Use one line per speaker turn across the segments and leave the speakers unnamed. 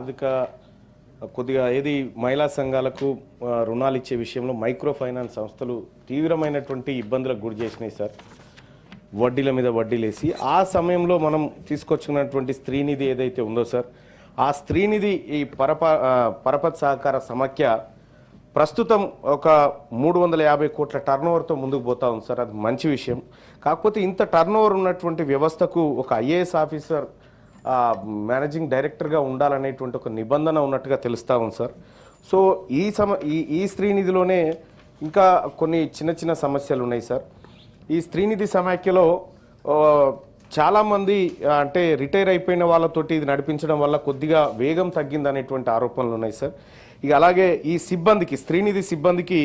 ఆర్థిక కొద్దిగా ఏది మహిళా సంఘాలకు రుణాలు ఇచ్చే విషయంలో మైక్రో ఫైనాన్స్ సంస్థలు తీవ్రమైనటువంటి ఇబ్బందులకు గురి చేసినాయి సార్. వడ్డీల మీద వడ్డీలేసి ఆ సమయంలో మనం తీసుకొచ్చుకున్నటువంటి స్త్రీనిధి ఏదైతే ఉందో సార్, ఆ స్త్రీనిధి ఈ పరపతి సహకార సమాఖ్య ప్రస్తుతం ఒక 350 కోట్ల టర్నోవర్తో ముందుకు పోతా ఉంది సార్. అది మంచి విషయం. కాకపోతే ఇంత టర్నోవర్ ఉన్నటువంటి వ్యవస్థకు ఒక ఐఏఎస్ ఆఫీసర్ మేనేజింగ్ డైరెక్టర్గా ఉండాలనేటువంటి ఒక నిబంధన ఉన్నట్టుగా తెలుస్తూ ఉంది సార్. సో ఈ స్త్రీనిధిలోనే ఇంకా కొన్ని చిన్న చిన్న సమస్యలు ఉన్నాయి సార్. ఈ స్త్రీనిధి సమాఖ్యలో చాలామంది అంటే రిటైర్ అయిపోయిన వాళ్ళతోటి ఇది నడిపించడం వల్ల కొద్దిగా వేగం తగ్గిందనేటువంటి ఆరోపణలు ఉన్నాయి సార్. ఇక అలాగే ఈ సిబ్బందికి, స్త్రీనిధి సిబ్బందికి,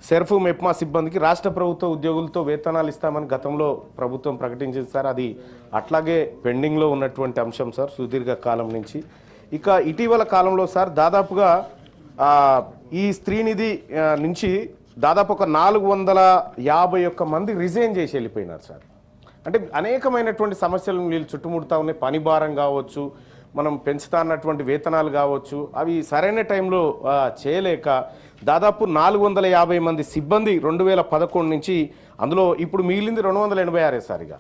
సెర్ఫ్ మెప్మా సిబ్బందికి రాష్ట్ర ప్రభుత్వ ఉద్యోగులతో వేతనాలు ఇస్తామని గతంలో ప్రభుత్వం ప్రకటించింది సార్. అది అట్లాగే పెండింగ్లో ఉన్నటువంటి అంశం సార్ సుదీర్ఘ కాలం నుంచి. ఇక ఇటీవల కాలంలో సార్ దాదాపుగా ఈ స్త్రీనిధి నుంచి దాదాపు ఒక 451 మంది రిజైన్ చేసి వెళ్ళిపోయినారు సార్. అంటే అనేకమైనటువంటి సమస్యలను వీళ్ళు చుట్టుముడుతూ ఉన్నాయి. పని భారం కావచ్చు, మనం పెంచుతా అన్నటువంటి వేతనాలు కావచ్చు, అవి సరైన టైంలో చేయలేక దాదాపు 450 మంది సిబ్బంది 2011 నుంచి, అందులో ఇప్పుడు మిగిలింది 286 సార్. ఇక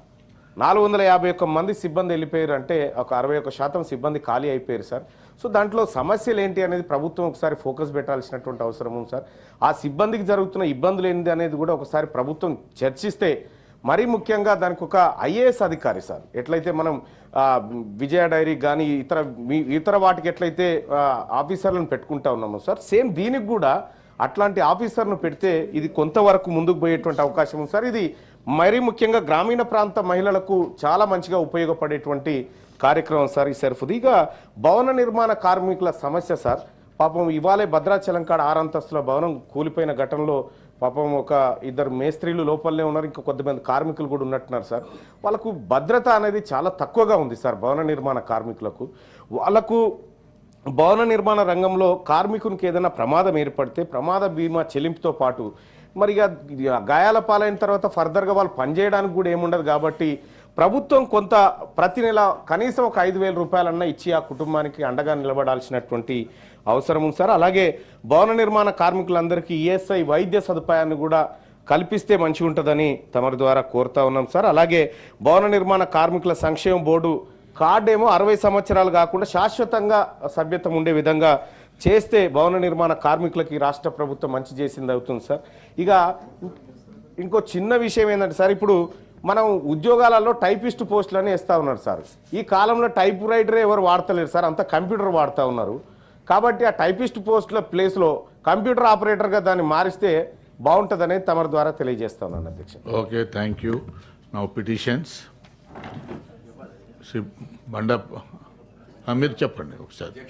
451 మంది సిబ్బంది వెళ్ళిపోయారు అంటే ఒక 61% సిబ్బంది ఖాళీ అయిపోయారు సార్. సో దాంట్లో సమస్యలు ఏంటి అనేది ప్రభుత్వం ఒకసారి ఫోకస్ పెట్టాల్సినటువంటి అవసరం ఉంది సార్. ఆ సిబ్బందికి జరుగుతున్న ఇబ్బందులు ఏంటి అనేది కూడా ఒకసారి ప్రభుత్వం చర్చిస్తే, మరీ ముఖ్యంగా దానికి ఒక ఐఏఎస్ అధికారి సార్, ఎట్లయితే మనం విజయ డైరీ కానీ ఇతర వాటికి ఎట్లయితే ఆఫీసర్లను పెట్టుకుంటా ఉన్నామో సార్, సేమ్ దీనికి కూడా అట్లాంటి ఆఫీసర్ను పెడితే ఇది కొంతవరకు ముందుకు పోయేటువంటి అవకాశం ఉంది సార్. ఇది మరీ ముఖ్యంగా గ్రామీణ ప్రాంత మహిళలకు చాలా మంచిగా ఉపయోగపడేటువంటి కార్యక్రమం సార్ ఈ సెర్ఫ్ది. ఇక భవన నిర్మాణ కార్మికుల సమస్య సార్, పాపం ఇవాళే భద్రాచలం కాడ 6 అంతస్తుల భవనం కూలిపోయిన ఘటనలో పాపం ఒక 2 మేస్త్రీలు లోపలనే ఉన్నారు, ఇంకా కొంతమంది కార్మికులు కూడా ఉన్నట్టున్నారు సార్. వాళ్ళకు భద్రత అనేది చాలా తక్కువగా ఉంది సార్ భవన నిర్మాణ కార్మికులకు. వాళ్ళకు భవన నిర్మాణ రంగంలో కార్మికునికి ఏదైనా ప్రమాదం ఏర్పడితే ప్రమాద బీమా చెల్లింపుతో పాటు మరి గాయాల పాలైన తర్వాత ఫర్దర్గా వాళ్ళు పనిచేయడానికి కూడా ఏముండదు. కాబట్టి ప్రభుత్వం కొంత ప్రతి నెల కనీసం ఒక 5,000 రూపాయలన్నా ఇచ్చి ఆ కుటుంబానికి అండగా నిలబడాల్సినటువంటి అవసరం ఉంది సార్. అలాగే భవన నిర్మాణ కార్మికులందరికీ ఈఎస్ఐ వైద్య సదుపాయాన్ని కూడా కల్పిస్తే మంచిగా ఉంటుందని తమరి ద్వారా కోరుతా ఉన్నాం సార్. అలాగే భవన నిర్మాణ కార్మికుల సంక్షేమ బోర్డు కార్డు ఏమో 60 సంవత్సరాలు కాకుండా శాశ్వతంగా సభ్యత్వం ఉండే విధంగా చేస్తే భవన నిర్మాణ కార్మికులకి రాష్ట్ర ప్రభుత్వం మంచి చేసింది అవుతుంది సార్. ఇక ఇంకో చిన్న విషయం ఏంటంటే సార్, ఇప్పుడు మనం ఉద్యోగాలలో టైపిస్ట్ పోస్టులని ఇస్తూ ఉన్నారు సార్. ఈ కాలంలో టైప్ రైటరే ఎవరు వాడతలేరు సార్, అంతా కంప్యూటర్ వాడుతూ ఉన్నారు. కాబట్టి ఆ టైపిస్ట్ పోస్టుల ప్లేస్లో కంప్యూటర్ ఆపరేటర్గా దాన్ని మారిస్తే బాగుంటుందనేది తమరి ద్వారా తెలియజేస్తా ఉన్నాను అధ్యక్ష.
Okay, thank you. Now petitions. బండ మీరు చెప్పండి ఒకసారి.